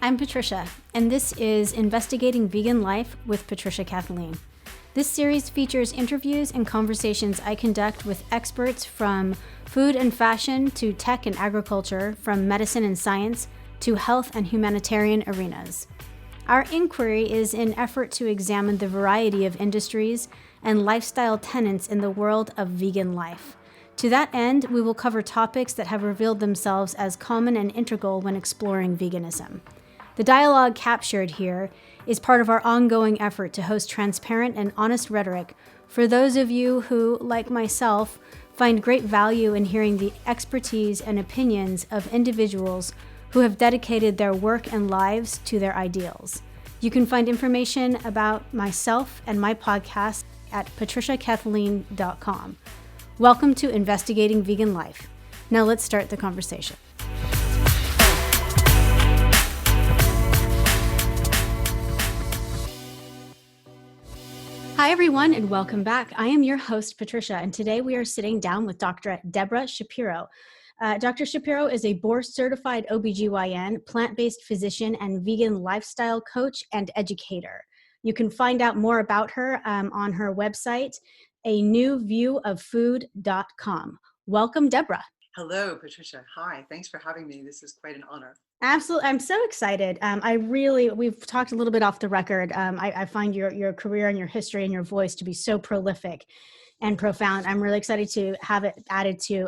I'm Patricia, and this is Investigating Vegan Life with Patricia Kathleen. This series features interviews and conversations I conduct with experts from food and fashion to tech and agriculture, from medicine and science to health and humanitarian arenas. Our inquiry is an effort to examine the variety of industries and lifestyle tenets in the world of vegan life. To that end, we will cover topics that have revealed themselves as common and integral when exploring veganism. The dialogue captured here is part of our ongoing effort to host transparent and honest rhetoric for those of you who, like myself, find great value in hearing the expertise and opinions of individuals who have dedicated their work and lives to their ideals. You can find information about myself and my podcast at patriciakathleen.com. Welcome to Investigating Vegan Life. Now let's start the conversation. Hi, everyone, and welcome back. I am your host, Patricia, and today we are sitting down with Dr. Deborah Shapiro. Dr. Shapiro is a board-certified OBGYN, plant-based physician, and vegan lifestyle coach and educator. You can find out more about her on her website, anewviewoffood.com. Welcome, Deborah. Hello, Patricia. Hi. Thanks for having me. This is quite an honor. Absolutely. I'm so excited. We've talked a little bit off the record. I find your career and your history and your voice to be so prolific and profound. I'm really excited to have it added to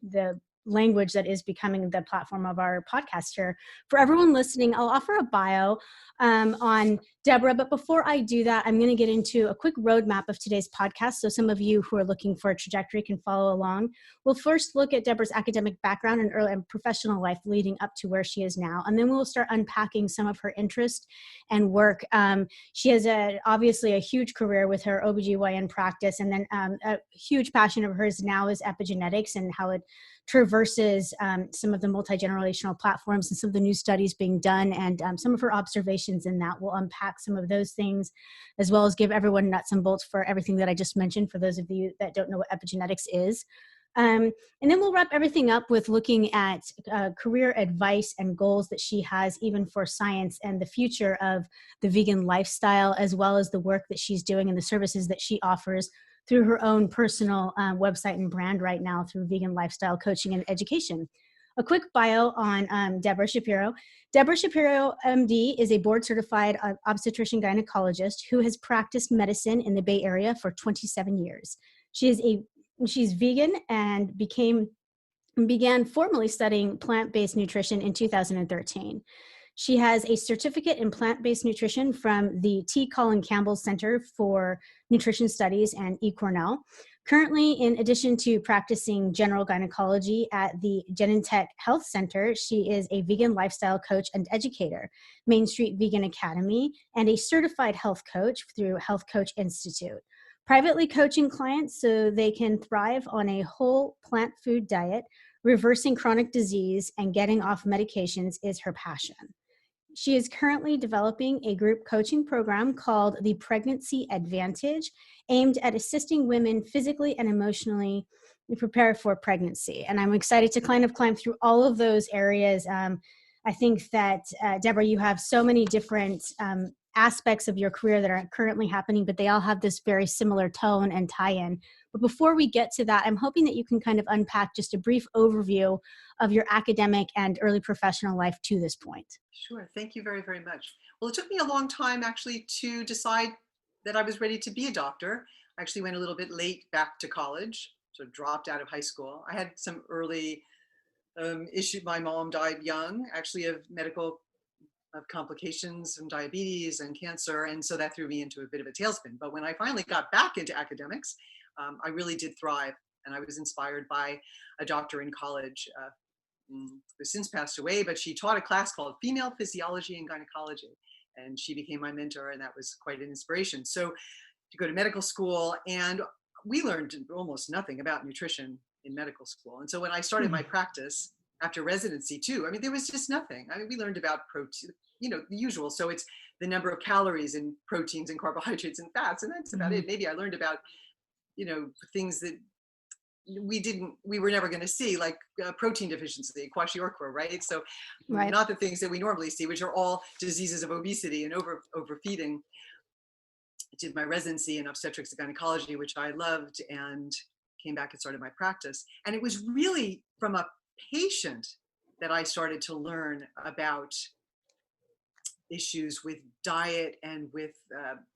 the language that is becoming the platform of our podcast here. For everyone listening, I'll offer a bio on Deborah, but before I do that, I'm going to get into a quick roadmap of today's podcast so some of you who are looking for a trajectory can follow along. We'll first look at Deborah's academic background and early and professional life leading up to where she is now, and then we'll start unpacking some of her interest and work. She has obviously a huge career with her OBGYN practice, and then a huge passion of hers now is epigenetics and how it traverses some of the multi-generational platforms and some of the new studies being done, and some of her observations in that. We'll unpack some of those things, as well as give everyone nuts and bolts for everything that I just mentioned, for those of you that don't know what epigenetics is. And then we'll wrap everything up with looking at career advice and goals that she has even for science and the future of the vegan lifestyle, as well as the work that she's doing and the services that she offers through her own personal website and brand right now through vegan lifestyle coaching and education. A quick bio on Deborah Shapiro. Deborah Shapiro, MD, is a board-certified obstetrician gynecologist who has practiced medicine in the Bay Area for 27 years. She's vegan and began formally studying plant-based nutrition in 2013. She has a certificate in plant-based nutrition from the T. Colin Campbell Center for Nutrition Studies and eCornell. Currently, in addition to practicing general gynecology at the Genentech Health Center, she is a vegan lifestyle coach and educator, Main Street Vegan Academy, and a certified health coach through Health Coach Institute. Privately coaching clients so they can thrive on a whole plant food diet, reversing chronic disease, and getting off medications is her passion. She is currently developing a group coaching program called the Pregnancy Advantage, aimed at assisting women physically and emotionally prepare for pregnancy. And I'm excited to kind of climb through all of those areas. I think that, Deborah, you have so many different aspects of your career that are currently happening, but they all have this very similar tone and tie-in. But before we get to that, I'm hoping that you can kind of unpack just a brief overview of your academic and early professional life to this point. Sure. Thank you very, very much. Well, it took me a long time actually to decide that I was ready to be a doctor. I actually went a little bit late back to college, so dropped out of high school. I had some early issues. My mom died young, actually, of complications from diabetes and cancer. And so that threw me into a bit of a tailspin. But when I finally got back into academics, I really did thrive. And I was inspired by a doctor in college who since passed away, but she taught a class called Female Physiology and Gynecology. And she became my mentor, and that was quite an inspiration. So to go to medical school, and we learned almost nothing about nutrition in medical school. And so when I started my practice after residency too, I mean, there was just nothing. I mean, we learned about protein, the usual. So it's the number of calories and proteins and carbohydrates and fats, and that's about it. Maybe I learned about, things that we were never going to see, like protein deficiency, kwashiorkor, right? So Right. not the things that we normally see, which are all diseases of obesity and overfeeding. I did my residency in obstetrics and gynecology, which I loved, and came back and started my practice. And it was really from a patient that I started to learn about issues with diet and with,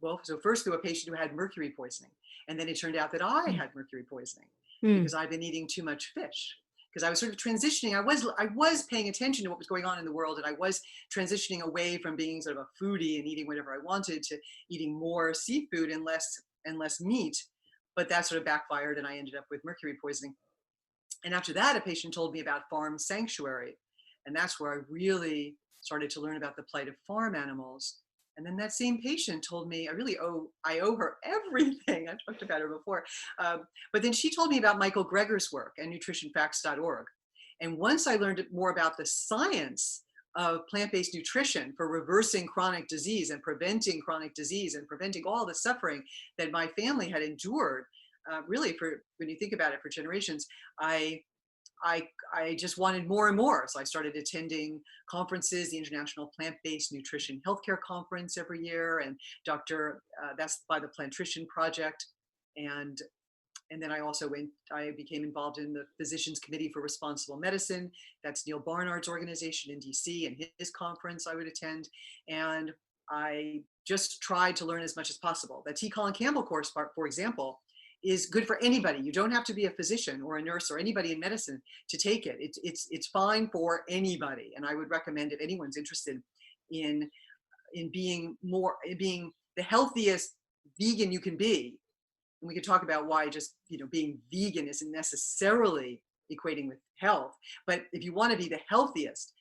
well, so first through a patient who had mercury poisoning. And then it turned out that I Mm. had mercury poisoning Mm. because I've been eating too much fish. Because I was sort of transitioning, I was paying attention to what was going on in the world, and I was transitioning away from being sort of a foodie and eating whatever I wanted to eating more seafood and less meat. But that sort of backfired, and I ended up with mercury poisoning. And after that, a patient told me about Farm Sanctuary. And that's where I really started to learn about the plight of farm animals. And then that same patient told me, I owe her everything. I've talked about her before. But then she told me about Michael Greger's work and nutritionfacts.org. And once I learned more about the science of plant-based nutrition for reversing chronic disease and preventing all the suffering that my family had endured, really for, when you think about it, for generations, I I just wanted more and more. So I started attending conferences, the International Plant-Based Nutrition Healthcare Conference every year, and that's by the Plantrition Project. And and then I became involved in the Physicians Committee for Responsible Medicine. That's Neil Barnard's organization in DC, and his conference I would attend. And I just tried to learn as much as possible. The T. Colin Campbell course, for example, is good for anybody. You don't have to be a physician or a nurse or anybody in medicine to take it. It's fine for anybody. And I would recommend, if anyone's interested in being the healthiest vegan you can be, and we could talk about why just being vegan isn't necessarily equating with health, but if you want to be the healthiest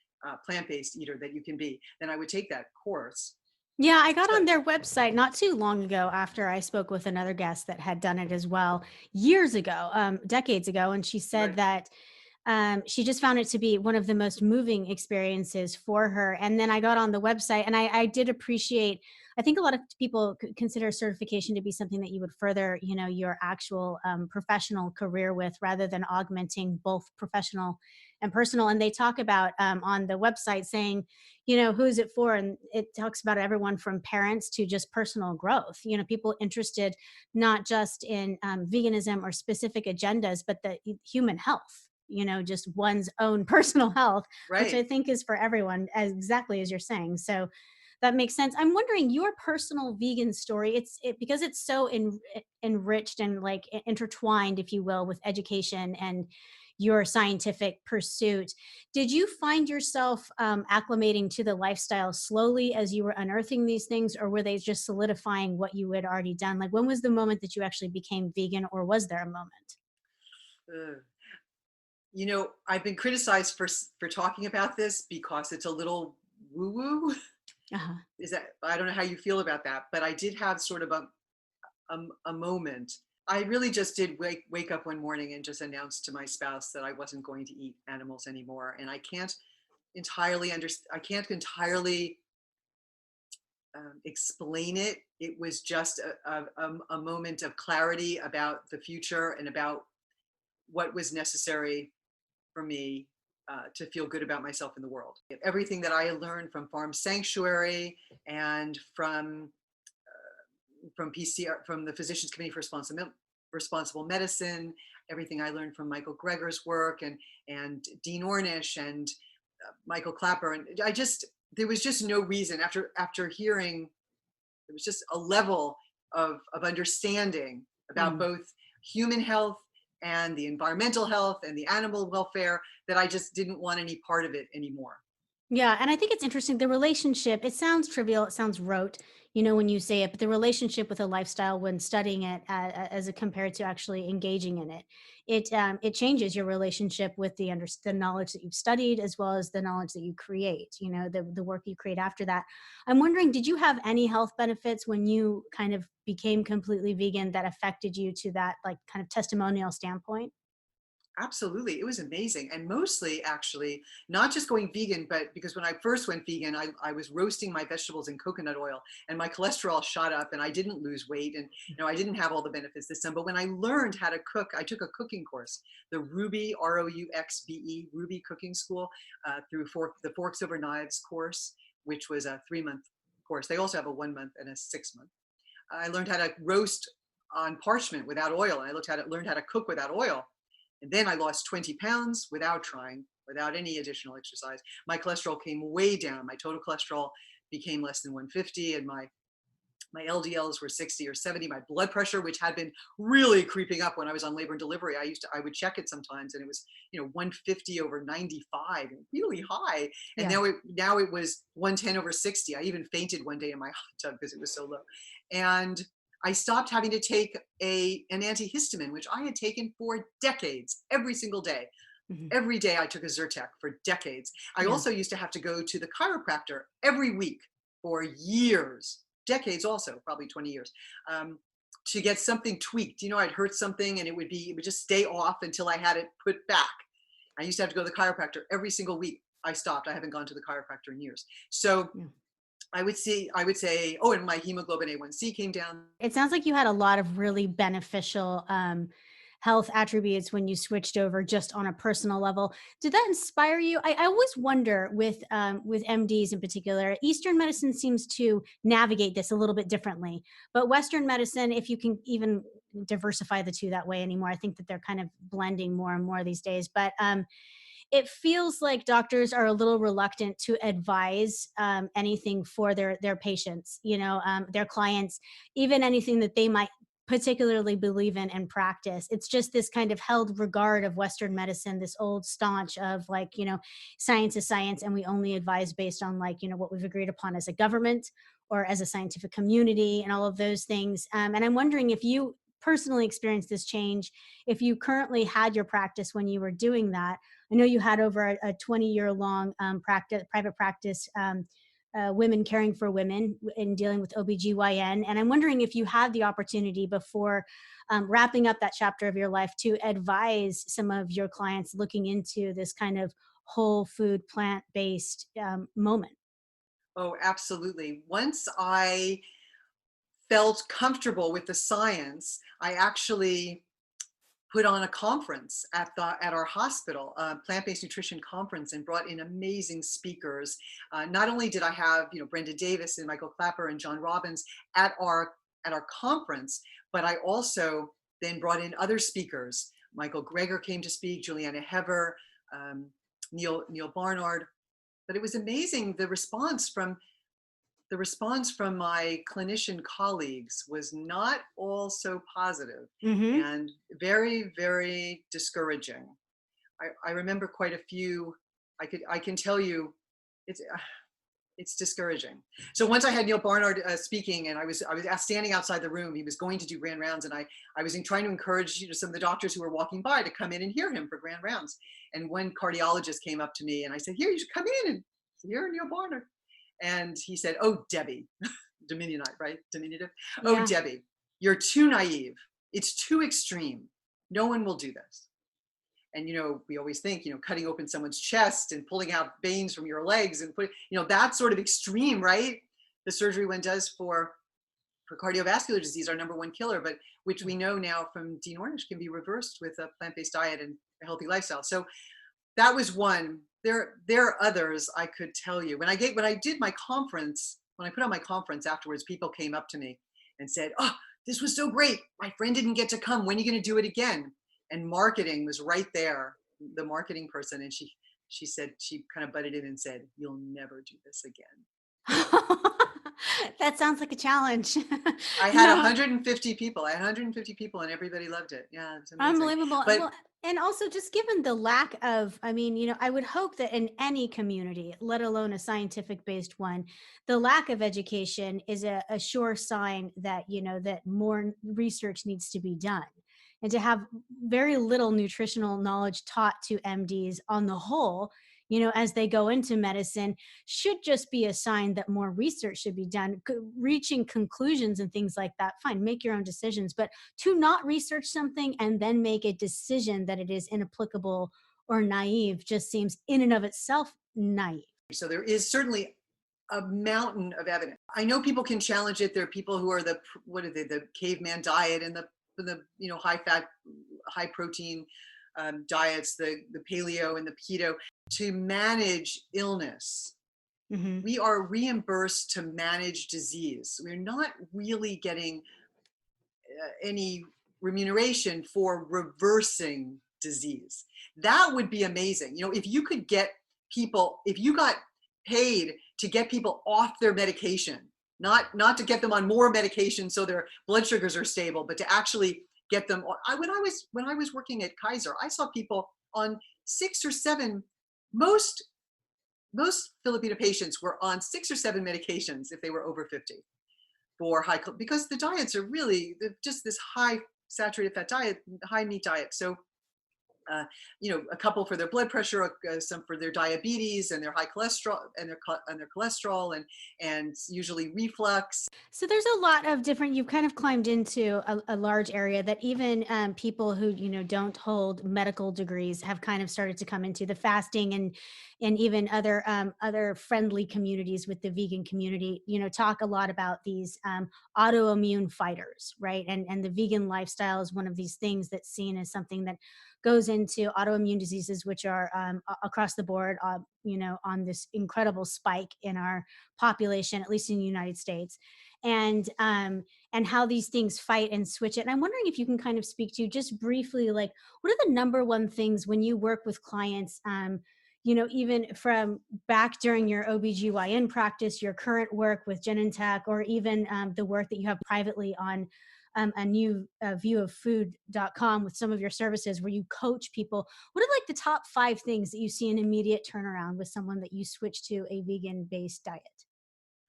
plant-based eater that you can be, then I would take that course. Yeah, I got So, on their website not too long ago after I spoke with another guest that had done it as well years ago, decades ago. And she said right. that she just found it to be one of the most moving experiences for her. And then I got on the website and I did appreciate, I think a lot of people consider certification to be something that you would further, your actual professional career with rather than augmenting both professional and personal. And they talk about on the website saying, who's it for? And it talks about everyone from parents to just personal growth, people interested not just in veganism or specific agendas, but the human health, just one's own personal health, which I Right. think is for everyone, as exactly as you're saying. So that makes sense. I'm wondering your personal vegan story. Because it's so enriched and like intertwined, if you will, with education and your scientific pursuit. Did you find yourself acclimating to the lifestyle slowly as you were unearthing these things, or were they just solidifying what you had already done? Like, when was the moment that you actually became vegan, or was there a moment? Ugh. I've been criticized for talking about this because it's a little woo woo. Uh-huh. Is that, I don't know how you feel about that, but I did have sort of a moment. I really just did wake up one morning and just announced to my spouse that I wasn't going to eat animals anymore, and I can't entirely explain it. It was just a moment of clarity about the future and about what was necessary for me to feel good about myself in the world. Everything that I learned from Farm Sanctuary and from PCR, from the Physicians Committee for Responsible Medicine, everything I learned from Michael Greger's work and Dean Ornish and Michael Clapper, and there was just no reason after hearing. There was just a level of understanding about Mm. both human health and the environmental health and the animal welfare that I just didn't want any part of it anymore. Yeah, and I think it's interesting, the relationship, it sounds trivial, it sounds rote, when you say it, but the relationship with a lifestyle when studying it as a compared to actually engaging in it, it changes your relationship with the knowledge that you've studied as well as the knowledge that you create, the work you create after that. I'm wondering, did you have any health benefits when you kind of became completely vegan that affected you to that like kind of testimonial standpoint? Absolutely. It was amazing. And mostly actually, not just going vegan, but because when I first went vegan, I was roasting my vegetables in coconut oil and my cholesterol shot up and I didn't lose weight. And, I didn't have all the benefits this time. But when I learned how to cook, I took a cooking course, the Ruby, Rouxbe, Ruby Cooking School, through the Forks Over Knives course, which was a 3-month course. They also have a 1-month and a 6-month. I learned how to roast on parchment without oil. And I learned how to cook without oil. And then I lost 20 pounds without trying, without any additional exercise. My cholesterol came way down. My total cholesterol became less than 150, and my LDLs were 60 or 70. My blood pressure, which had been really creeping up when I was on labor and delivery, I would check it sometimes, and it was 150 over 95, really high. And Yeah. now it was 110 over 60. I even fainted one day in my hot tub because it was so low. And I stopped having to take an antihistamine, which I had taken for decades, every single day. Mhm. Every day I took a Zyrtec for decades. I Yeah. also used to have to go to the chiropractor every week for years, decades also, probably 20 years, um, to get something tweaked. I'd hurt something and it would just stay off until I had it put back. I used to have to go to the chiropractor every single week. I stopped. I haven't gone to the chiropractor in years. So Yeah. I would say, oh, and my hemoglobin A1C came down. It sounds like you had a lot of really beneficial health attributes when you switched over just on a personal level. Did that inspire you? I always wonder with MDs in particular, Eastern medicine seems to navigate this a little bit differently. But Western medicine, if you can even diversify the two that way anymore, I think that they're kind of blending more and more these days. But it feels like doctors are a little reluctant to advise anything for their patients, their clients, even anything that they might particularly believe in and practice. It's just this kind of held regard of Western medicine, this old staunch of like, science is science, and we only advise based on like, what we've agreed upon as a government or as a scientific community and all of those things. And I'm wondering if you personally experienced this change, if you currently had your practice when you were doing that. I know you had over a 20-year long private practice, women caring for women in dealing with OBGYN. And I'm wondering if you had the opportunity before wrapping up that chapter of your life to advise some of your clients looking into this kind of whole food, plant based moment. Oh, absolutely. Once I felt comfortable with the science, I actually put on a conference at our hospital, a plant-based nutrition conference, and brought in amazing speakers. Not only did I have Brenda Davis and Michael Clapper and John Robbins at our conference, but I also then brought in other speakers. Michael Greger came to speak, Juliana Hever, Neil Barnard. But it was amazing the response from my clinician colleagues was not all so positive Hmm. and very, very discouraging. I remember quite a few. I can tell you, it's it's discouraging. So once I had Neil Barnard speaking, and I was standing outside the room. He was going to do grand rounds, and I was trying to encourage some of the doctors who were walking by to come in and hear him for grand rounds. And one cardiologist came up to me, and I said, "Here, you should come in and hear Neil Barnard." And he said, "Oh, Debbie," Dominionite, right? Diminutive. "Oh, Yeah. Debbie, you're too naive. It's too extreme. No one will do this." And we always think, cutting open someone's chest and pulling out veins from your legs and that sort of extreme, right? The surgery one does for cardiovascular disease, our number one killer, but which we know now from Dean Ornish can be reversed with a plant-based diet and a healthy lifestyle. So that was one. There are others I could tell you. When I did my conference, when I put on my conference afterwards, people came up to me and said, "Oh, this was so great. My friend didn't get to come. When are you going to do it again?" And marketing was right there, the marketing person, and she said, she kind of butted in and said, "You'll never do this again." That sounds like a challenge. I had no 150 people. I had 150 people, and everybody loved it. Yeah, it was amazing. Unbelievable. But Well, and also just given the lack of, I mean, I would hope that in any community, let alone a scientific based one, the lack of education is a sure sign that, that more research needs to be done. And to have very little nutritional knowledge taught to MDs on the whole as they go into medicine should just be a sign that more research should be done, reaching conclusions and things like that. Fine, make your own decisions, but to not research something and then make a decision that it is inapplicable or naive just seems in and of itself naive. So there is certainly a mountain of evidence. I know people can challenge it. There are people who are what are they, the caveman diet and the high fat, high protein diets, the paleo and the keto to manage illness. Hmm. We are reimbursed to manage disease. We're not really getting any remuneration for reversing disease. That would be amazing. If you could get people, if you got paid to get people off their medication, not to get them on more medication so their blood sugars are stable, but to actually get them. When I was working at Kaiser, I saw people on 6 or 7. Most Filipino patients were on 6 or 7 medications if they were over 50 for because the diets are really just this high saturated fat diet, high meat diet. So a couple for their blood pressure, some for their diabetes and their high cholesterol and their cholesterol and usually reflux. So there's a lot of different, you've kind of climbed into a large area that even people who, don't hold medical degrees have kind of started to come into the fasting and even other friendly communities with the vegan community, talk a lot about these autoimmune fighters, right? And the vegan lifestyle is one of these things that's seen as something that goes into autoimmune diseases, which are across the board, on this incredible spike in our population, at least in the United States, and how these things fight and switch it. And I'm wondering if you can kind of speak to just briefly, like, what are the number one things when you work with clients, even from back during your OBGYN practice, your current work with Genentech, or even the work that you have privately on a new viewoffood.com with some of your services where you coach people. What are like the top 5 things that you see an immediate turnaround with someone that you switch to a vegan based diet?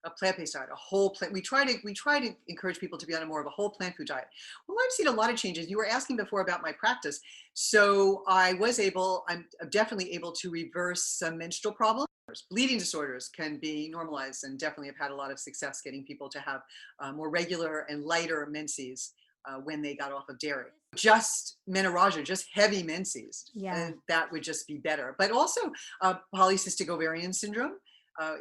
A plant-based diet, a whole plant. We try to encourage people to be on a more of a whole plant food diet. Well, I've seen a lot of changes. You were asking before about my practice. So I'm definitely able to reverse some menstrual problems. Bleeding disorders can be normalized, and definitely have had a lot of success getting people to have more regular and lighter menses when they got off of dairy. Just menorrhagia, just heavy menses, Yeah. that would just be better. But also polycystic ovarian syndrome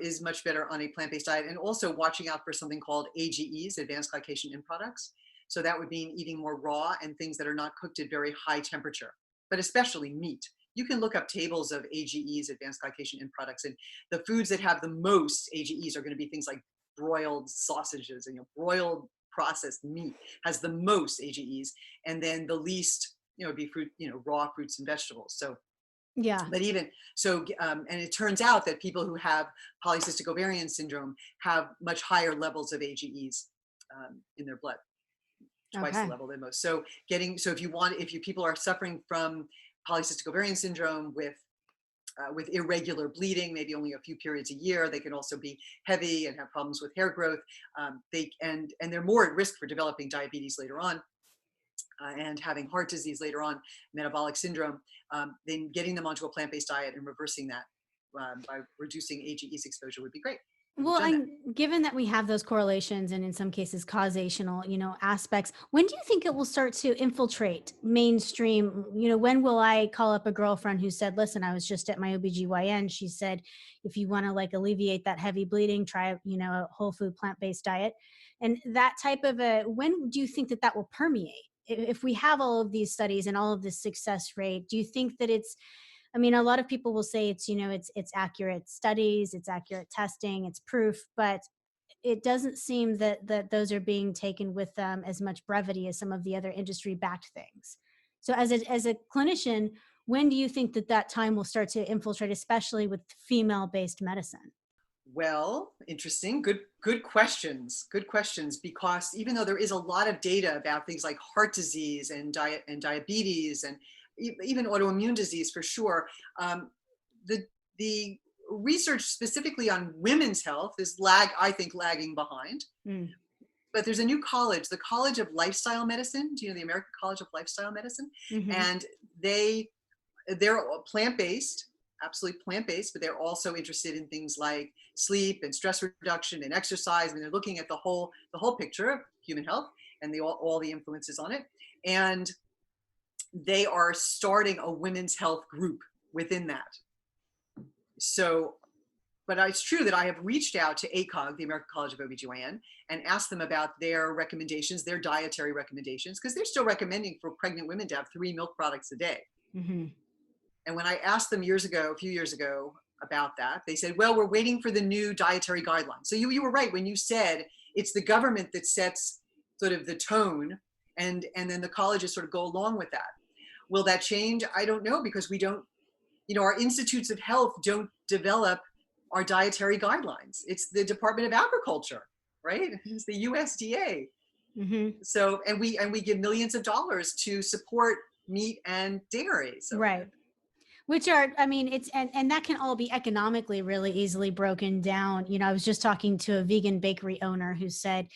is much better on a plant-based diet, and also watching out for something called AGEs, advanced glycation end products. So that would mean eating more raw and things that are not cooked at very high temperature, but especially meat. You can look up tables of AGEs, advanced glycation end products, and the foods that have the most AGEs are going to be things like broiled sausages, and broiled processed meat has the most AGEs, and then the least, would be fruit, raw fruits and vegetables. So Yeah. but even so, and it turns out that people who have polycystic ovarian syndrome have much higher levels of AGEs in their blood, twice the Okay. level than most. So if you people are suffering from polycystic ovarian syndrome with irregular bleeding, maybe only a few periods a year, they can also be heavy and have problems with hair growth. They're more at risk for developing diabetes later on. And having heart disease later on, metabolic syndrome, then getting them onto a plant-based diet and reversing that by reducing AGE's exposure would be great. We've Well, done that. given that we have those correlations and in some cases causational, aspects, when do you think it will start to infiltrate mainstream? When will I call up a girlfriend who said, listen, I was just at my OBGYN. She said, if you want to like alleviate that heavy bleeding, try, a whole food plant-based diet. And that type of when do you think that will permeate? If we have all of these studies and all of this success rate, do you think that a lot of people will say it's accurate studies, it's accurate testing, it's proof, but it doesn't seem that those are being taken with as much brevity as some of the other industry backed things. So as a clinician, when do you think that time will start to infiltrate, especially with female based medicine? Well, interesting. Good questions. Good questions. Because even though there is a lot of data about things like heart disease and diabetes and even autoimmune disease for sure, the the research specifically on women's health is I think lagging behind. Mm. But there's a new college, the College of Lifestyle Medicine. Do you know the American College of Lifestyle Medicine? Hmm. And they're plant-based, absolutely plant-based, but they're also interested in things like sleep and stress reduction and exercise. I mean, they're looking at the whole picture of human health and all the influences on it. And they are starting a women's health group within that. So, but it's true that I have reached out to ACOG, the American College of OBGYN, and asked them about their recommendations, their dietary recommendations, because they're still recommending for pregnant women to have 3 milk products a day. Mm-hmm. And when I asked them a few years ago about that, they said, well, we're waiting for the new dietary guidelines. So you were right when you said it's the government that sets sort of the tone, and then the colleges sort of go along with that. Will that change? I don't know, because we don't, our institutes of health don't develop our dietary guidelines. It's the Department of Agriculture, right? It's the USDA. Mm-hmm. So, and we give millions of dollars to support meat and dairy. So. Right. Which are, I mean, and that can all be economically really easily broken down. I was just talking to a vegan bakery owner who said,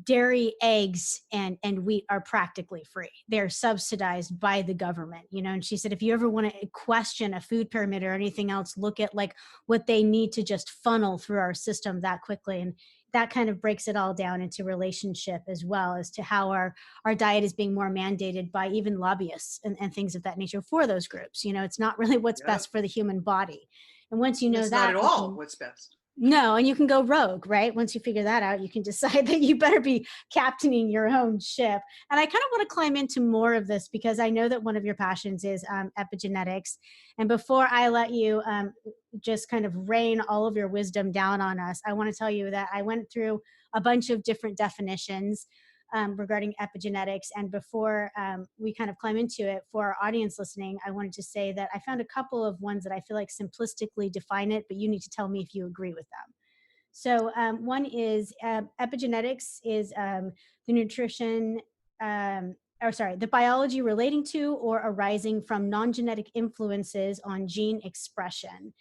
dairy, eggs, and wheat are practically free. They're subsidized by the government, and she said, if you ever want to question a food pyramid or anything else, look at like what they need to just funnel through our system that quickly. And that kind of breaks it all down into relationship as well as to how our diet is being more mandated by even lobbyists and things of that nature for those groups. It's not really what's best for the human body. And once you know it's that, not at all what's best. No, and you can go rogue, right? Once you figure that out, you can decide that you better be captaining your own ship. And I kind of want to climb into more of this because I know that one of your passions is epigenetics. And before I let you just kind of rain all of your wisdom down on us, I want to tell you that I went through a bunch of different definitions regarding epigenetics. And before we kind of climb into it, for our audience listening, I wanted to say that I found a couple of ones that I feel like simplistically define it, but you need to tell me if you agree with them. So one is epigenetics is the nutrition, the biology relating to or arising from non-genetic influences on gene expression.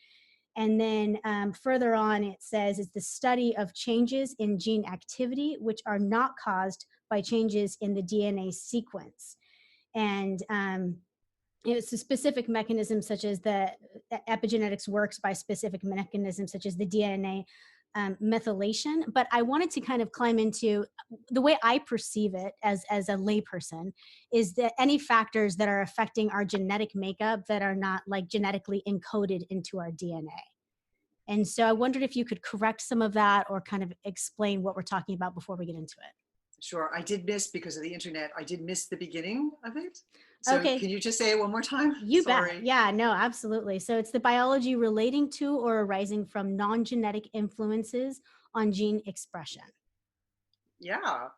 And then further on, it says it's the study of changes in gene activity, which are not caused by changes in the DNA sequence. And it's a specific mechanism such as the epigenetics works by specific mechanisms such as the DNA methylation. But I wanted to kind of climb into the way I perceive it as a layperson is that any factors that are affecting our genetic makeup that are not like genetically encoded into our DNA. And so I wondered if you could correct some of that or kind of explain what we're talking about before we get into it. Sure. I did miss, because of the internet, I did miss the beginning of it. So Okay. Can you just say it one more time? You Sorry. bet. Yeah, no, absolutely. So it's the biology relating to or arising from non-genetic influences on gene expression. Yeah.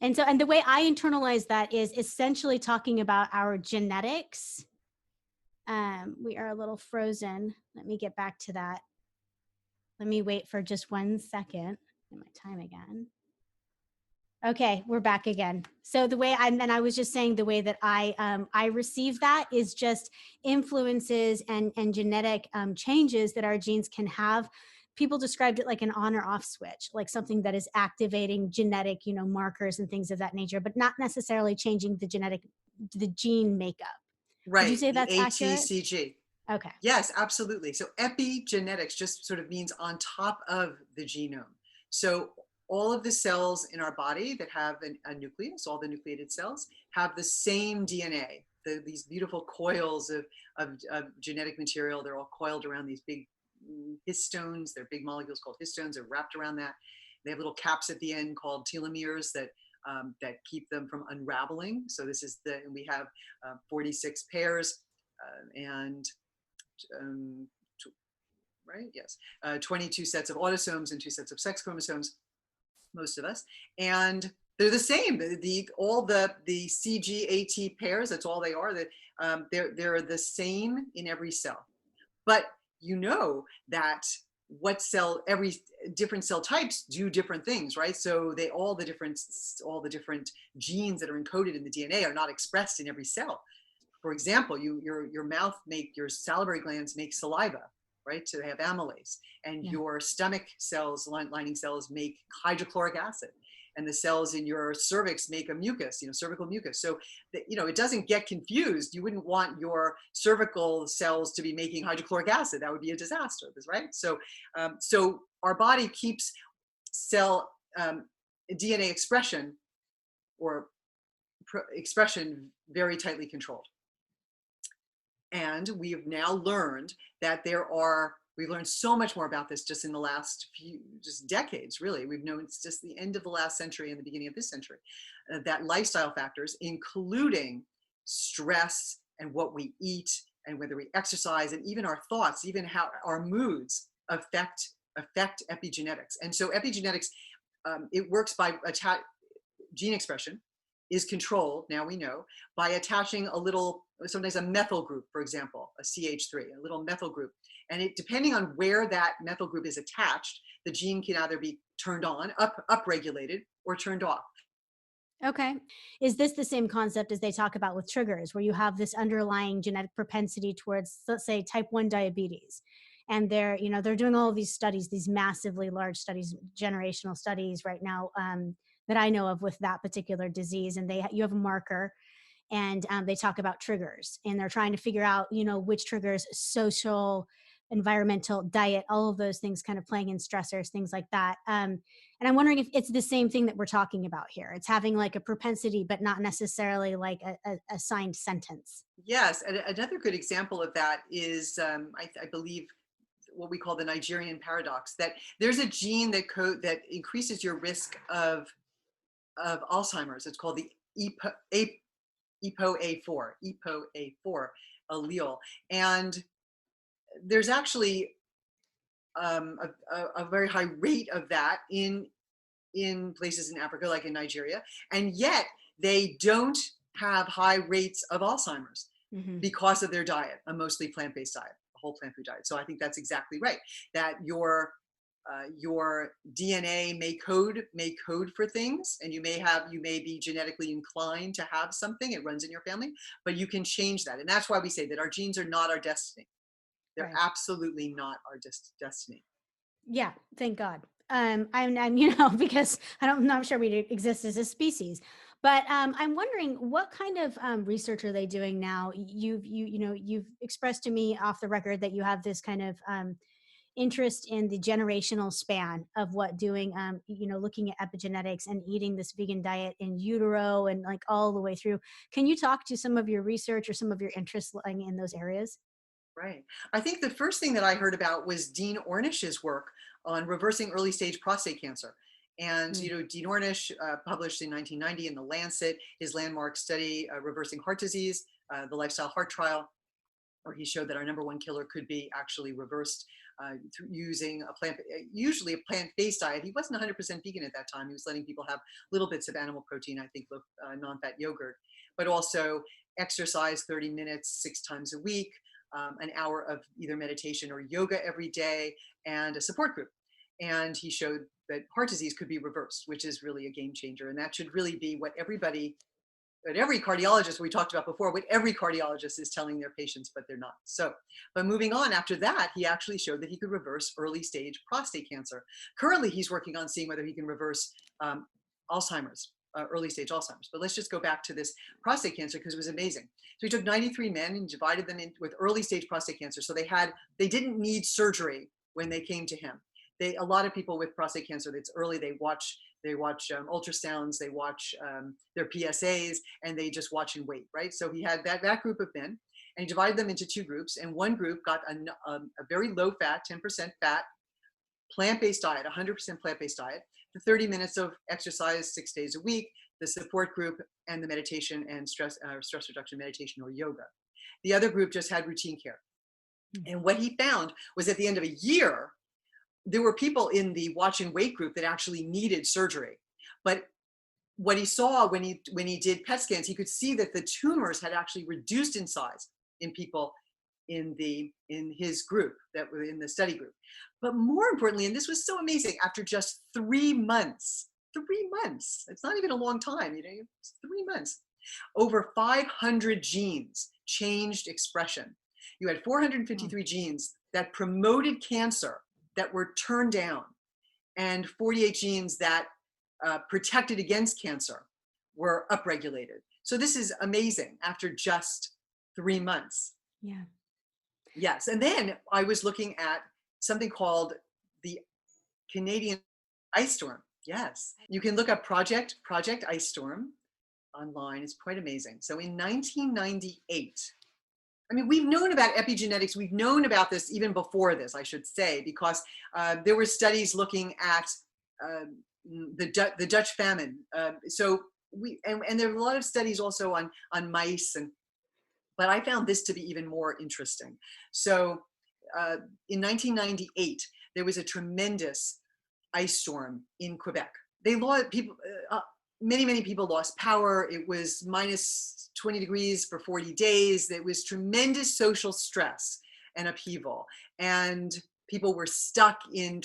And the way I internalize that is essentially talking about our genetics. We are a little frozen. Let me get back to that. Let me wait for just 1 second. Get my time again. Okay, we're back again. So the way I was just saying the way that I receive that is just influences and genetic changes that our genes can have. People described it like an on or off switch, like something that is activating genetic, markers and things of that nature, but not necessarily changing the gene makeup. Right. Would you say that's accurate? ATCG. Okay. Yes, absolutely. So epigenetics just sort of means on top of the genome. So all of the cells in our body that have a nucleus, all the nucleated cells, have the same DNA. These beautiful coils of genetic material, they're all coiled around these big histones. They're big molecules called histones. They're wrapped around that. They have little caps at the end called telomeres that keep them from unraveling. So we have 46 pairs right? Yes. 22 sets of autosomes and 2 sets of sex chromosomes, most of us. And they're the same. All the CGAT pairs, that's all they are. They're the same in every cell. But you know that every different cell types do different things, right? So all the different genes that are encoded in the DNA are not expressed in every cell. For example, your salivary glands make saliva, right? So they have amylase, and your stomach cells, lining cells, make hydrochloric acid. and the cells in your cervix make a mucus, cervical mucus. So that, it doesn't get confused. You wouldn't want your cervical cells to be making hydrochloric acid. That would be a disaster, right? So our body keeps cell DNA expression or expression very tightly controlled. And we have now learned that we've learned so much more about this just in the last just decades, really. We've known it's just the end of the last century and the beginning of this century, that lifestyle factors, including stress and what we eat and whether we exercise and even our thoughts, even how our moods affect epigenetics. And so epigenetics, it works by gene expression is controlled, now we know, by attaching sometimes a methyl group, for example, a CH3, a little methyl group. And depending on where that methyl group is attached, the gene can either be turned on, upregulated, or turned off. Okay. Is this the same concept as they talk about with triggers, where you have this underlying genetic propensity towards, let's say, type 1 diabetes? And they're doing all of these studies, these massively large studies, generational studies right now, that I know of with that particular disease. And you have a marker, and they talk about triggers, and they're trying to figure out, which triggers, social, environmental, diet, all of those things kind of playing in stressors, things like that. And I'm wondering if it's the same thing that we're talking about here. It's having like a propensity, but not necessarily like a signed sentence. Yes, and another good example of that is, I believe, what we call the Nigerian paradox, that there's a gene that increases your risk of Alzheimer's. It's called the EPOA4 allele. And there's actually a very high rate of that in places in Africa, like in Nigeria, and yet they don't have high rates of Alzheimer's because of their diet, a mostly plant-based diet, a whole plant food diet. So I think that's exactly right, that your DNA may code for things, and you may be genetically inclined to have something. It runs in your family, but you can change that. And that's why we say that our genes are not our destiny. They're Right. absolutely not our destiny. Yeah, thank God. I'm because I'm not sure we exist as a species, but I'm wondering what kind of research are they doing now? You've expressed to me off the record that you have this kind of interest in the generational span of what doing, looking at epigenetics and eating this vegan diet in utero and like all the way through. Can you talk to some of your research or some of your interests lying in those areas? Right. I think the first thing that I heard about was Dean Ornish's work on reversing early stage prostate cancer. And, Mm. Dean Ornish published in 1990 in The Lancet his landmark study, Reversing Heart Disease, the Lifestyle Heart Trial, where he showed that our number one killer could be actually reversed through using usually a plant-based diet. He wasn't 100% vegan at that time. He was letting people have little bits of animal protein, I think, with non-fat yogurt, but also exercise 30 minutes 6 times a week, an hour of either meditation or yoga every day, and a support group. And he showed that heart disease could be reversed, which is really a game changer. And that should really be what every cardiologist we talked about before, what every cardiologist is telling their patients, but they're not. So, but moving on after that, he actually showed that he could reverse early stage prostate cancer. Currently, he's working on seeing whether he can reverse Alzheimer's, early stage Alzheimer's. But let's just go back to this prostate cancer because it was amazing. So he took 93 men and divided them with early stage prostate cancer. So they didn't need surgery when they came to him. A lot of people with prostate cancer that's early, they watch ultrasounds, they watch their PSAs, and they just watch and wait, right? So he had that group of men, and he divided them into two groups, and one group got a very low fat, 10% fat, plant-based diet, 100% plant-based diet, for 30 minutes of exercise 6 days a week, the support group, and the meditation and stress reduction meditation or yoga. The other group just had routine care. And what he found was at the end of a year, there were people in the watch and wait group that actually needed surgery. But what he saw when he did PET scans, he could see that the tumors had actually reduced in size in people in his group, that were in the study group. But more importantly, and this was so amazing, after just 3 months, it's not even a long time, it's 3 months, over 500 genes changed expression. You had 453 genes that promoted cancer that were turned down, and 48 genes that protected against cancer were upregulated. So this is amazing after just 3 months. Yeah. Yes. And then I was looking at something called the Canadian Ice Storm. Yes. You can look up Project Ice Storm online. It's quite amazing. So in 1998, I mean, we've known about epigenetics. We've known about this even before this, I should say, because there were studies looking at uh, the Dutch famine. So and there are a lot of studies also on mice, but I found this to be even more interesting. So in 1998, there was a tremendous ice storm in Quebec. They lost people. Many people lost power. It was minus 20 degrees for 40 days. There was tremendous social stress and upheaval, and people were stuck in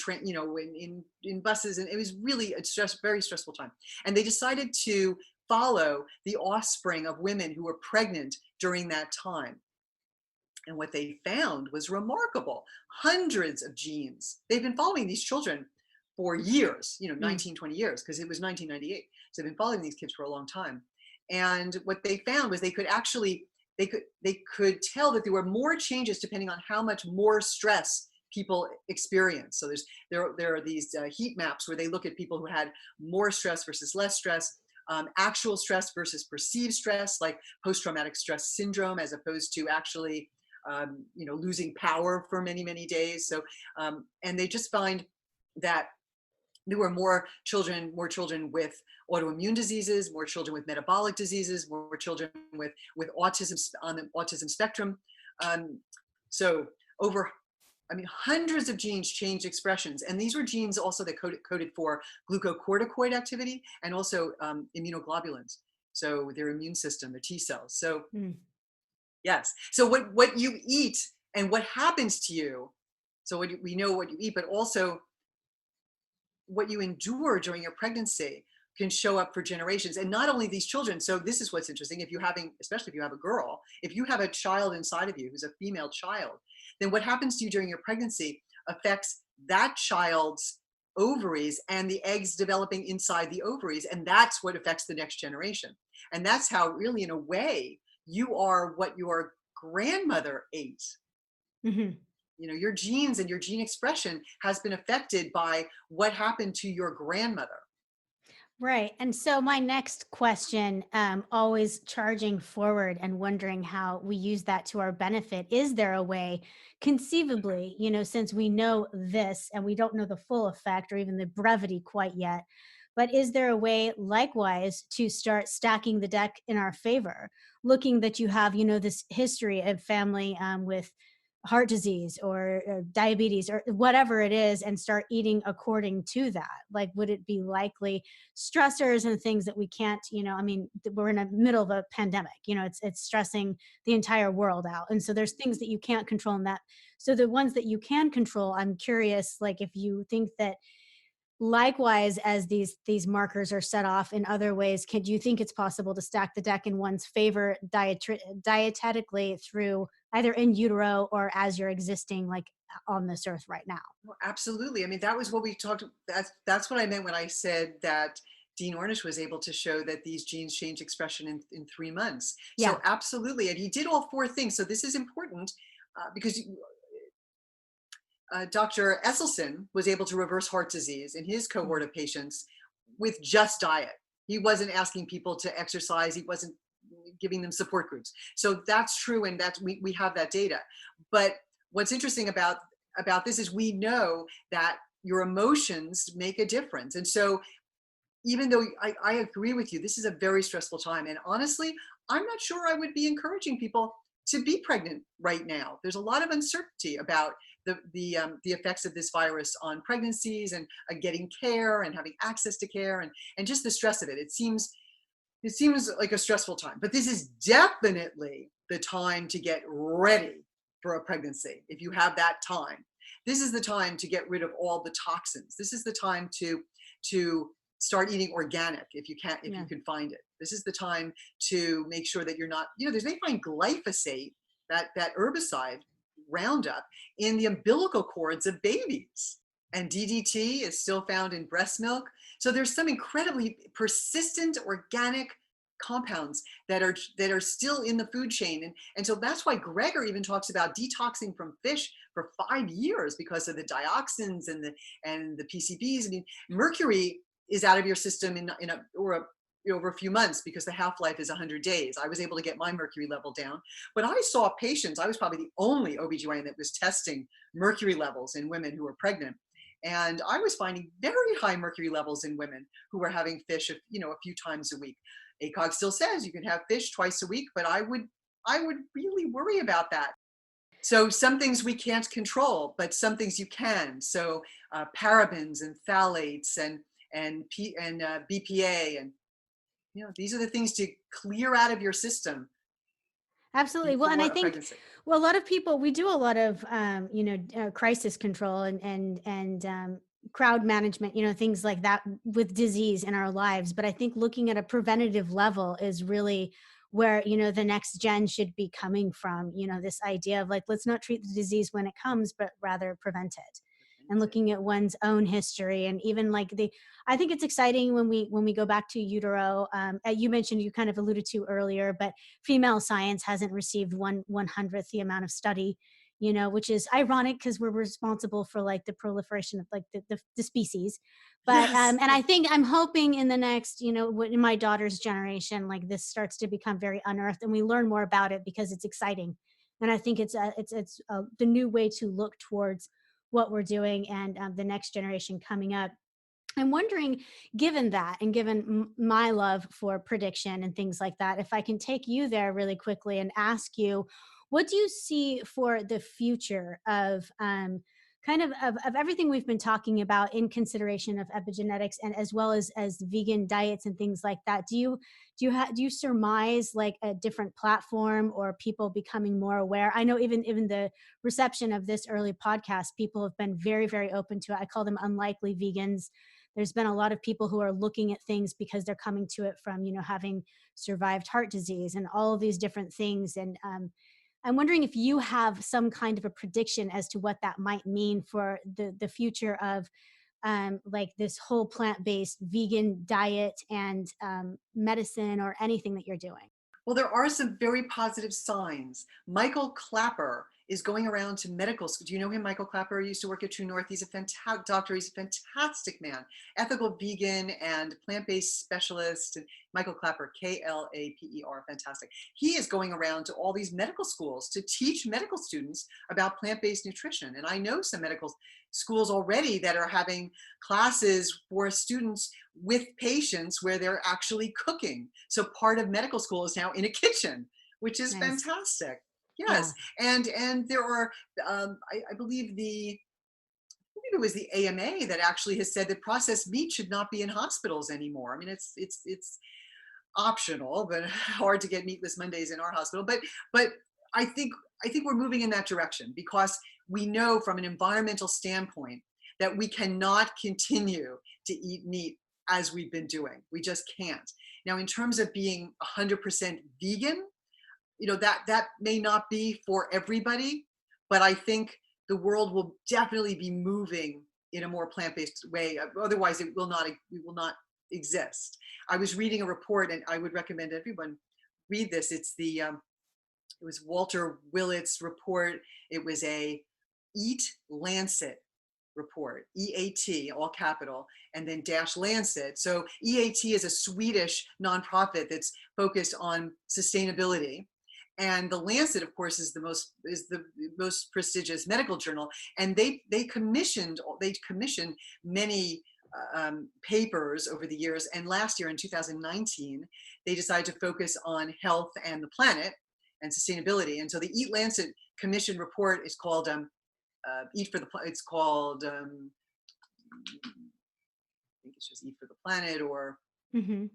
in buses, and it was really a very stressful time. And they decided to follow the offspring of women who were pregnant during that time. And what they found was remarkable. Hundreds of genes. They've been following these children for years, 19, 20 years, because it was 1998. So they've been following these kids for a long time. And what they found was they could tell that there were more changes depending on how much more stress people experience. So there are these heat maps where they look at people who had more stress versus less stress, actual stress versus perceived stress, like post-traumatic stress syndrome, as opposed to actually losing power for many days. So and they just find that there were more children with autoimmune diseases, more children with metabolic diseases, more children with autism on the autism spectrum. So hundreds of genes changed expressions, and these were genes also that coded for glucocorticoid activity and also immunoglobulins. So their immune system, the T cells. So yes. So what you eat and what happens to you. So we know what you eat, but also what you endure during your pregnancy can show up for generations. And not only these children. So this is what's interesting. Especially if you have a girl, if you have a child inside of you who's a female child, then what happens to you during your pregnancy affects that child's ovaries and the eggs developing inside the ovaries. And that's what affects the next generation. And that's how really, in a way, you are what your grandmother ate. Mm-hmm. Your genes and your gene expression has been affected by what happened to your grandmother. Right. And so my next question, always charging forward and wondering how we use that to our benefit. Is there a way, conceivably, since we know this and we don't know the full effect or even the brevity quite yet, but is there a way likewise to start stacking the deck in our favor, looking that you have, this history of family with heart disease or diabetes or whatever it is, and start eating according to that? Like, would it be likely stressors and things that we can't, we're in the middle of a pandemic, it's stressing the entire world out. And so there's things that you can't control in that. So the ones that you can control, I'm curious, like if you think that likewise, as these markers are set off in other ways, do you think it's possible to stack the deck in one's favor dietetically through either in utero or as you're existing like on this earth right now? Well, absolutely. I mean, that was what we talked. That's what I meant when I said that Dean Ornish was able to show that these genes change expression in 3 months. Yeah. So absolutely, and he did all 4 things. So this is important because Dr. Esselstyn was able to reverse heart disease in his cohort of patients with just diet. He wasn't asking people to exercise. He wasn't giving them support groups. So that's true, and we have that data. But what's interesting about this is we know that your emotions make a difference. And so even though I agree with you, this is a very stressful time. And honestly, I'm not sure I would be encouraging people to be pregnant right now. There's a lot of uncertainty about the effects of this virus on pregnancies and getting care and having access to care and just the stress of it. It seems like a stressful time, but this is definitely the time to get ready for a pregnancy. If you have that time, this is the time to get rid of all the toxins. This is the time to start eating organic if you can, you can find it. This is the time to make sure that you're not, they find glyphosate, that herbicide Roundup, in the umbilical cords of babies. And DDT is still found in breast milk. So there's some incredibly persistent organic compounds that are still in the food chain. And so that's why Greger even talks about detoxing from fish for 5 years because of the dioxins and the PCBs. I mean, mercury is out of your system over a few months because the half-life is 100 days. I was able to get my mercury level down, but I saw patients, I was probably the only OBGYN that was testing mercury levels in women who were pregnant. And I was finding very high mercury levels in women who were having fish, a few times a week. ACOG still says you can have fish twice a week, but I would really worry about that. So some things we can't control, but some things you can. So parabens and phthalates and BPA, and these are the things to clear out of your system Absolutely. Well, and I before a think, pregnancy. well, a lot of people, we do a lot of, crisis control and crowd management, things like that with disease in our lives. But I think looking at a preventative level is really where, the next gen should be coming from, this idea of like, let's not treat the disease when it comes, but rather prevent it. And looking at one's own history, and even like I think it's exciting when we go back to utero. You mentioned, you kind of alluded to earlier, but female science hasn't received 1/100th the amount of study, which is ironic because we're responsible for like the proliferation of like the species. But Yes. and I think I'm hoping in the next, in my daughter's generation, like this starts to become very unearthed and we learn more about it because it's exciting. And I think it's the new way to look towards what we're doing, and the next generation coming up. I'm wondering, given that, and given my love for prediction and things like that, if I can take you there really quickly and ask you, what do you see for the future of of everything we've been talking about in consideration of epigenetics, and as well as vegan diets and things like that? Do you surmise like a different platform or people becoming more aware? I know even the reception of this early podcast, people have been very, very open to it. I call them unlikely vegans. There's been a lot of people who are looking at things because they're coming to it from, having survived heart disease and all of these different things. And I'm wondering if you have some kind of a prediction as to what that might mean for the future of like this whole plant-based vegan diet and medicine, or anything that you're doing. Well, there are some very positive signs. Michael Clapper is going around to medical school. Do you know him? Michael Clapper used to work at True North. He's a fantastic doctor. He's a fantastic man, ethical vegan and plant-based specialist. And Michael Clapper, Klaper, fantastic. He is going around to all these medical schools to teach medical students about plant-based nutrition. And I know some medical schools already that are having classes for students with patients where they're actually cooking. So part of medical school is now in a kitchen, which is Nice. fantastic. Yeah. Yes, and there are, I believe it was the AMA that actually has said that processed meat should not be in hospitals anymore. I mean, it's optional, but hard to get meatless Mondays in our hospital. But I think we're moving in that direction because we know from an environmental standpoint that we cannot continue to eat meat as we've been doing. We just can't. Now, in terms of being 100% vegan, that may not be for everybody, but I think the world will definitely be moving in a more plant-based way. Otherwise, we will not exist. I was reading a report, and I would recommend everyone read this. It was Walter Willett's report. It was a Eat Lancet report, EAT, all capital, and then dash Lancet. So EAT is a Swedish nonprofit that's focused on sustainability. And the Lancet, of course, is the most prestigious medical journal. And they commissioned many papers over the years. And last year in 2019, they decided to focus on health and the planet and sustainability. And so the Eat Lancet Commission report is called Eat for the Planet. It's called I think it's just Eat for the Planet, or Mm-hmm.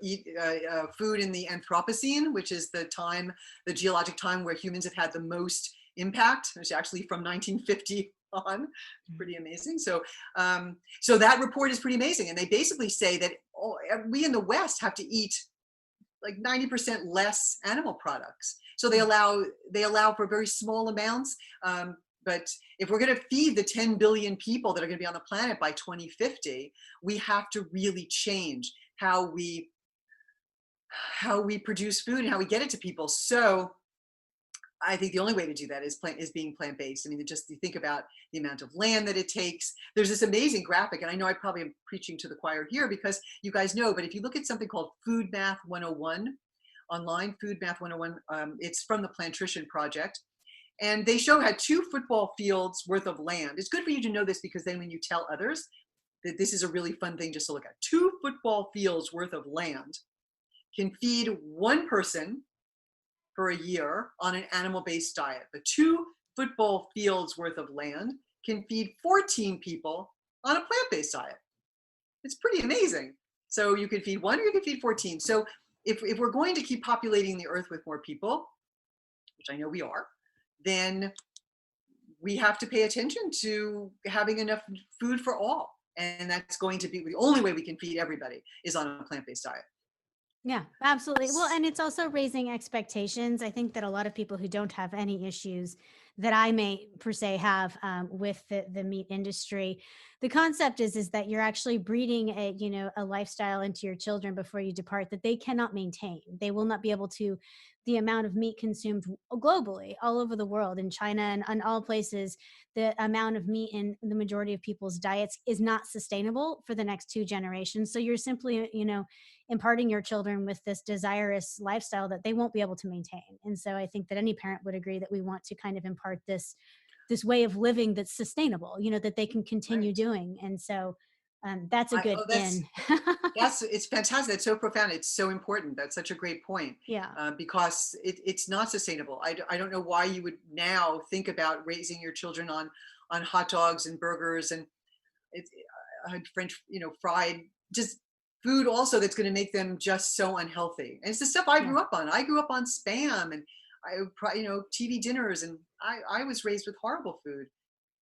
eat food in the Anthropocene, which is the geologic time where humans have had the most impact. It's actually from 1950 on. Pretty amazing. So that report is pretty amazing, and they basically say that we in the West have to eat like 90% less animal products. So they allow for very small amounts, but if we're going to feed the 10 billion people that are going to be on the planet by 2050, we have to really change how we produce food and how we get it to people. So I think the only way to do that is being plant-based. I mean, just you think about the amount of land that it takes. There's this amazing graphic, and I know I probably am preaching to the choir here because you guys know, but if you look at something called Food Math 101 online, Food Math 101, it's from the Plantrition Project, and they show how 2 football fields worth of land. It's good for you to know this because then when you tell others that this is a really fun thing just to look at. 2 football fields worth of land can feed 1 person for a year on an animal-based diet. The 2 football fields worth of land can feed 14 people on a plant-based diet. It's pretty amazing. So you could feed 1 or you could feed 14. So if we're going to keep populating the earth with more people, which I know we are, then we have to pay attention to having enough food for all. And that's going to be the only way we can feed everybody is on a plant-based diet. Yeah, absolutely. Well, and it's also raising expectations. I think that a lot of people who don't have any issues that I may per se have with the meat industry, the concept is that you're actually breeding a lifestyle into your children before you depart that they cannot maintain. They will not be able to. The amount of meat consumed globally, all over the world, in China and all places, the amount of meat in the majority of people's diets is not sustainable for the next 2 generations. So you're simply, imparting your children with this desirous lifestyle that they won't be able to maintain. And so I think that any parent would agree that we want to kind of impart this way of living that's sustainable, that they can continue Right. doing. And so that's a good Oh, in. it's fantastic. It's so profound. It's so important. That's such a great point Yeah. because it's not sustainable. I don't know why you would now think about raising your children on hot dogs and burgers and it's French, fried, just food also that's going to make them just so unhealthy. And it's the stuff I Yeah. grew up on. I grew up on Spam and TV dinners, and I was raised with horrible food.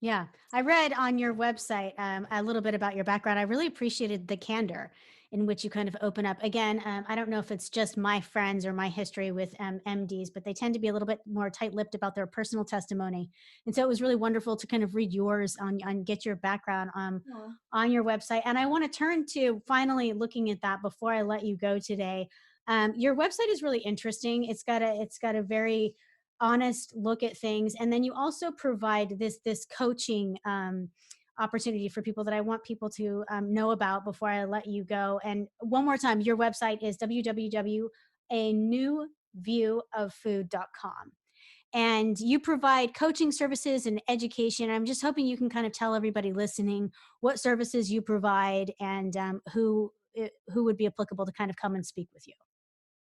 Yeah, I read on your website a little bit about your background. I really appreciated the candor in which you kind of open up. Again, I don't know if it's just my friends or my history with MDs, but they tend to be a little bit more tight-lipped about their personal testimony. And so it was really wonderful to kind of read yours on get your background Aw. on your website. And I want to turn to finally looking at that before I let you go today. Your website is really interesting. It's got a very honest look at things, and then you also provide this coaching opportunity for people that I want people to know about before I let you go. And one more time, your website is www.anewviewoffood.com, and you provide coaching services and education. I'm just hoping you can kind of tell everybody listening what services you provide and who would be applicable to kind of come and speak with you.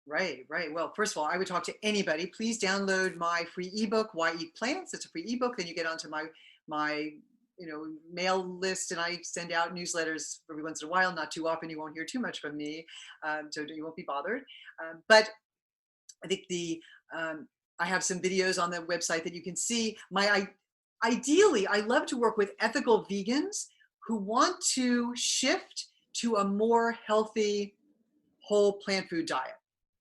Right, right. Well, first of all, I would talk to anybody. Please download my free ebook, Why Eat Plants. It's a free ebook. Then you get onto my mail list, and I send out newsletters every once in a while. Not too often. You won't hear too much from me, so you won't be bothered. But I think I have some videos on the website that you can see. Ideally, I love to work with ethical vegans who want to shift to a more healthy whole plant food diet,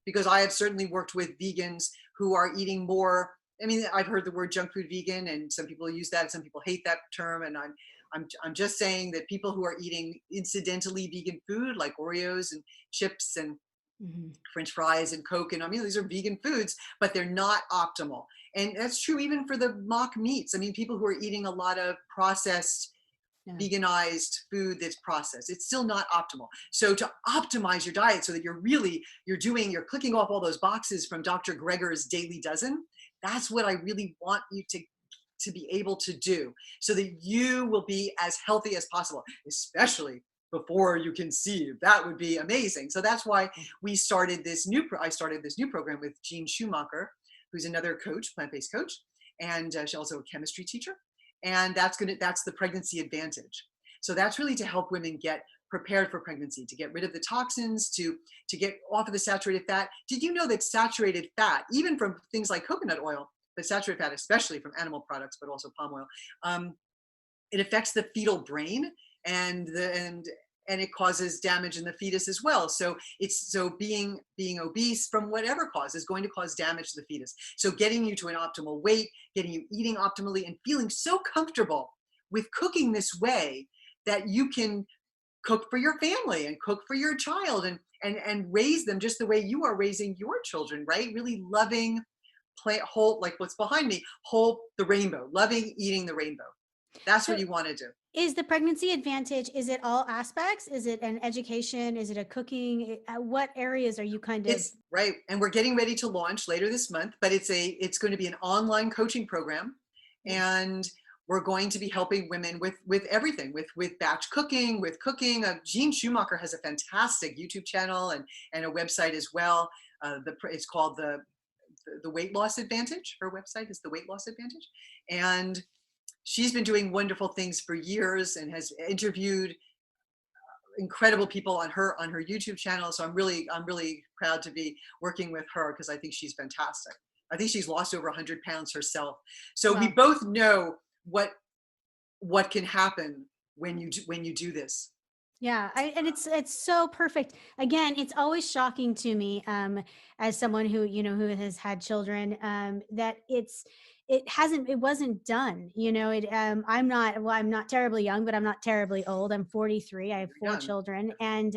because I have certainly worked with vegans who are eating more. I mean, I've heard the word junk food vegan, and some people use that, and some people hate that term. And I'm just saying that people who are eating incidentally vegan food like Oreos and chips and Mhm. French fries and Coke, and I mean, these are vegan foods, but they're not optimal. And that's true even for the mock meats. I mean, people who are eating a lot of processed Yeah. veganized food that's processed, it's still not optimal. So to optimize your diet so that you're clicking off all those boxes from Dr. Greger's Daily Dozen, that's what I really want you to be able to do so that you will be as healthy as possible, especially before you conceive. That would be amazing. So that's why I started this new program with Jean Schumacher, who's another coach, plant-based coach, and she's also a chemistry teacher. And that's the pregnancy advantage. So that's really to help women get prepared for pregnancy, to get rid of the toxins, to get off of the saturated fat. Did you know that saturated fat, even from things like coconut oil, but saturated fat, especially from animal products, but also palm oil, it affects the fetal brain and and it causes damage in the fetus as well. So being obese from whatever cause is going to cause damage to the fetus. So getting you to an optimal weight, getting you eating optimally, and feeling so comfortable with cooking this way that you can cook for your family and cook for your child, and raise them just the way you are raising your children, right? Really loving, play whole, like what's behind me, whole the rainbow, loving eating the rainbow. That's what So you want to do. is the pregnancy advantage, is it all aspects? Is it an education? Is it a cooking? What areas are you kind of? It's right. And we're getting ready to launch later this month, but it's going to be an online coaching program. Nice. And we're going to be helping women with everything, with batch cooking, with cooking. Jean Schumacher has a fantastic YouTube channel and a website as well. It's called the Weight Loss Advantage. Her website is the Weight Loss Advantage. And she's been doing wonderful things for years and has interviewed incredible people on her YouTube channel. So I'm really proud to be working with her, because I think she's fantastic. I think she's lost over 100 pounds herself. So we Wow. both know what can happen when you do this. Yeah, and it's so perfect. Again, it's always shocking to me, as someone who who has had children, that it wasn't done. I'm not terribly young, but I'm not terribly old. I'm 43. I have You're four done. children, and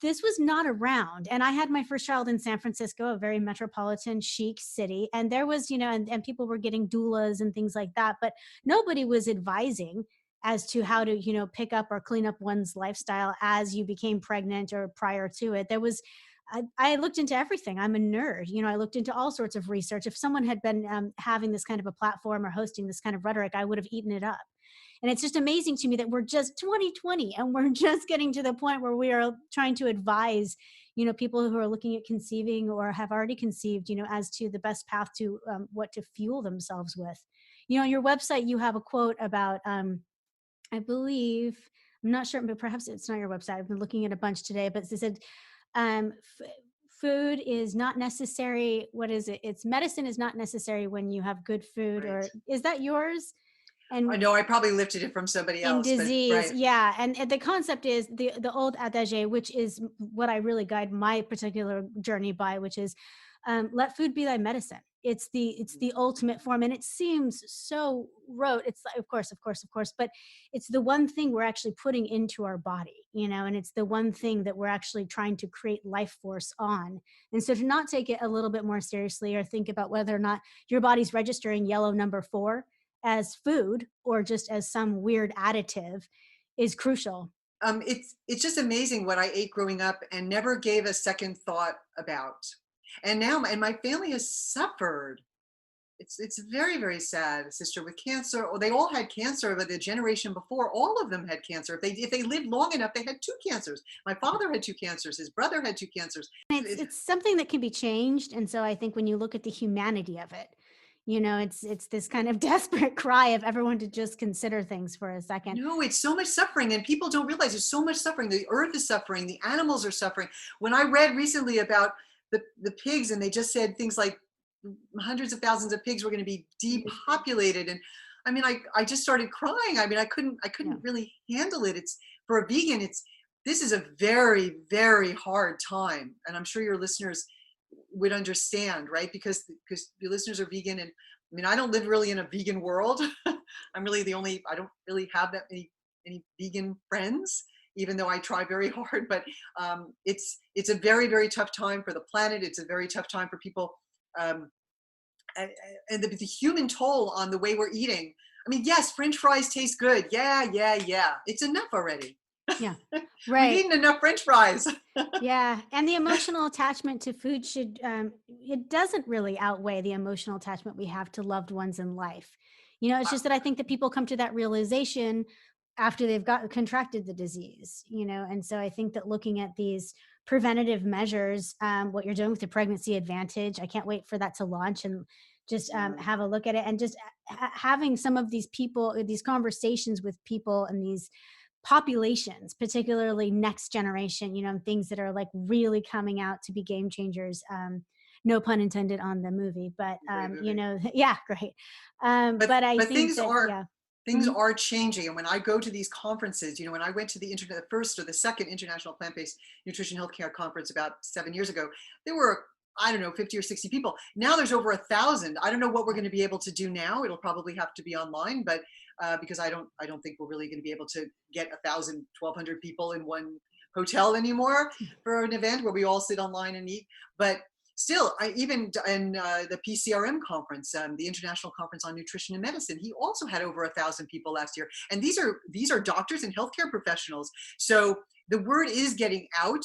this was not around. And I had my first child in San Francisco, a very metropolitan, chic city, and there was and people were getting doulas and things like that, but nobody was advising as to how to pick up or clean up one's lifestyle as you became pregnant or prior to it. I looked into everything. I'm a nerd. I looked into all sorts of research. If someone had been having this kind of a platform or hosting this kind of rhetoric, I would have eaten it up. And it's just amazing to me that we're just 2020 and we're just getting to the point where we are trying to advise, people who are looking at conceiving or have already conceived, as to the best path to what to fuel themselves with. On your website, you have a quote about, I believe, I'm not sure, but perhaps it's not your website. I've been looking at a bunch today, but it said, um, f- food is not necessary. What is it? It's medicine is not necessary when you have good food. Right. Or is that yours? I And know I probably lifted it from somebody in else, but disease, right. yeah. And the concept is the old adage, which is what I really guide my particular journey by, which is, let food be thy medicine. It's the ultimate form, and it seems so rote. It's like, of course, but it's the one thing we're actually putting into our body, and it's the one thing that we're actually trying to create life force on. And so to not take it a little bit more seriously, or think about whether or not your body's registering yellow number 4 as food or just as some weird additive, is crucial. It's just amazing what I ate growing up and never gave a second thought about. And now my family has suffered. It's very, very sad, sister, with cancer. Or they all had cancer, but the generation before, all of them had cancer. If they lived long enough, they had 2 cancers. My father had 2 cancers. His brother had 2 cancers. It's It- it's something that can be changed, and so I think when you look at the humanity of it, it's this kind of desperate cry of everyone to just consider things for a second. no, it's so much suffering, and people don't realize there's so much suffering. The earth is suffering. The animals are suffering. When I read recently about the pigs, and they just said things like hundreds of thousands of pigs were going to be depopulated, and I mean, I just started crying. I mean, I Yeah. couldn't really handle it. It's for a vegan. This is a very, very hard time, and I'm sure your listeners would understand, right? Because your listeners are vegan, and I mean, I don't live really in a vegan world. I'm really the only. I don't really have that many vegan friends, even though I try very hard. But it's a very, very tough time for the planet. It's a very tough time for people, um, and the human toll on the way we're eating. I mean, yes, French fries taste good. Yeah, yeah, yeah. It's enough already. Yeah. We've Right. eaten enough French fries. Yeah, and the emotional attachment to food should, it doesn't really outweigh the emotional attachment we have to loved ones in life. It's just that I think that people come to that realization after they've got contracted the disease, and so I think that looking at these preventative measures, what you're doing with the pregnancy advantage, I can't wait for that to launch and just have a look at it, and just having some of these people, these conversations with people and these populations, particularly next generation, things that are like really coming out to be game changers. No pun intended on the movie, but Great movie. yeah, great. but But I but think things that, are yeah. things Mhm. are changing. And when I go to these conferences, when I went to the first or the second International Plant-Based Nutrition Healthcare Conference about 7 years ago, there were, I don't know, 50 or 60 people. Now there's over 1,000. I don't know what we're going to be able to do now. It'll probably have to be online, but because I don't think we're really going to be able to get 1,000, 1,200 people in one hotel anymore for an event where we all sit online and eat. But still, I even in the PCRM conference, the International Conference on Nutrition and Medicine, he also had over 1,000 people last year, and these are doctors and healthcare professionals. So the word is getting out,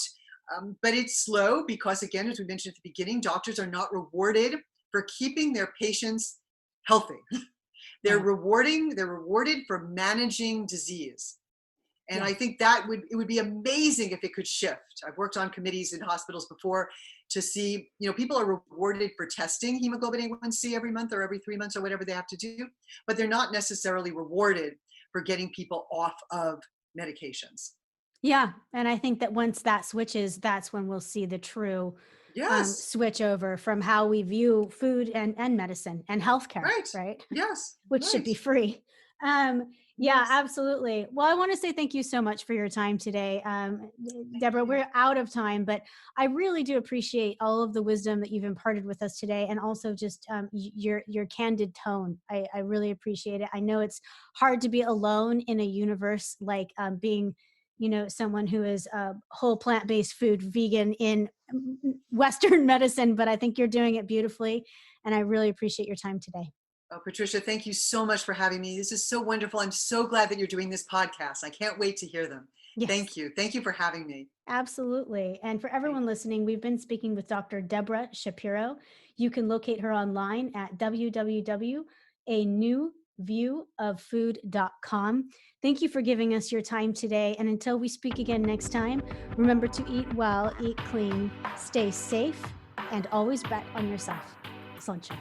but it's slow because, again, as we mentioned at the beginning, doctors are not rewarded for keeping their patients healthy. They're Right. rewarded for managing disease. And I Yes. think it would be amazing if it could shift. I've worked on committees in hospitals before to see, people are rewarded for testing hemoglobin A1C every month or every 3 months or whatever they have to do, but they're not necessarily rewarded for getting people off of medications. Yeah, and I think that once that switches, that's when we'll see the true Yes, switch over from how we view food and medicine and healthcare, right. right? Yes, Which should right. be free. Yeah, Yes. absolutely. Well, I want to say thank you so much for your time today. Thank Deborah, you. we're out of time, but I really do appreciate all of the wisdom that you've imparted with us today, and also just your candid tone. I really appreciate it. I know it's hard to be alone in a universe like being, someone who is whole plant-based food vegan in Western medicine, but I think you're doing it beautifully, and I really appreciate your time today. Oh, Patricia, thank you so much for having me. This is so wonderful. I'm so glad that you're doing this podcast. I can't wait to hear them. Yes. Thank you. Thank you for having me. Absolutely. And for Thank everyone listening, we've been speaking with Dr. Deborah Shapiro. You can locate her online at www.anewviewoffood.com. Thank you for giving us your time today. And until we speak again next time, remember to eat well, eat clean, stay safe, and always bet on yourself. Sunshine.